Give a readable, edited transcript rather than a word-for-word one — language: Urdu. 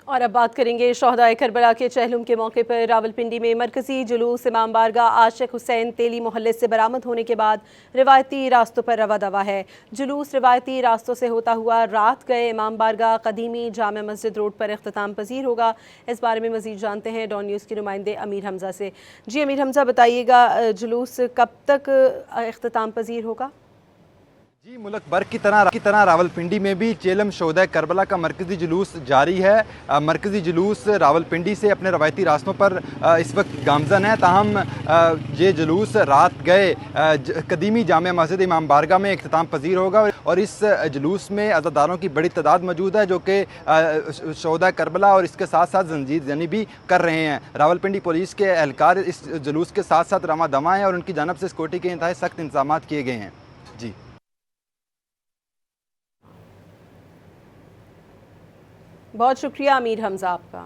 اور اب بات کریں گے شہدائے کربلا کے چہلم کے موقع پر راولپنڈی میں مرکزی جلوس امام بارگاہ عاشق حسین تیلی محلے سے برآمد ہونے کے بعد روایتی راستوں پر رواں دواں ہے۔ جلوس روایتی راستوں سے ہوتا ہوا رات گئے امام بارگاہ قدیمی جامع مسجد روڈ پر اختتام پذیر ہوگا۔ اس بارے میں مزید جانتے ہیں ڈان نیوز کے نمائندے امیر حمزہ سے۔ جی امیر حمزہ، بتائیے گا جلوس کب تک اختتام پذیر ہوگا؟ جی، ملک بھر کی طرح راولپنڈی میں بھی چیلم شہدائے کربلا کا مرکزی جلوس جاری ہے۔ مرکزی جلوس راولپنڈی سے اپنے روایتی راستوں پر اس وقت گامزن ہے، تاہم یہ جلوس رات گئے قدیمی جامع مسجد امام بارگاہ میں اختتام پذیر ہوگا، اور اس جلوس میں عزاداروں کی بڑی تعداد موجود ہے جو کہ شہدائے کربلا اور اس کے ساتھ ساتھ زنجیر زنی بھی کر رہے ہیں۔ راولپنڈی پولیس کے اہلکار اس جلوس کے ساتھ ساتھ رواں دواں ہیں اور ان کی جانب سے سیکورٹی کے انتہائی سخت انتظامات کیے گئے ہیں۔ جی، بہت شکریہ امیر حمزہ آپ کا۔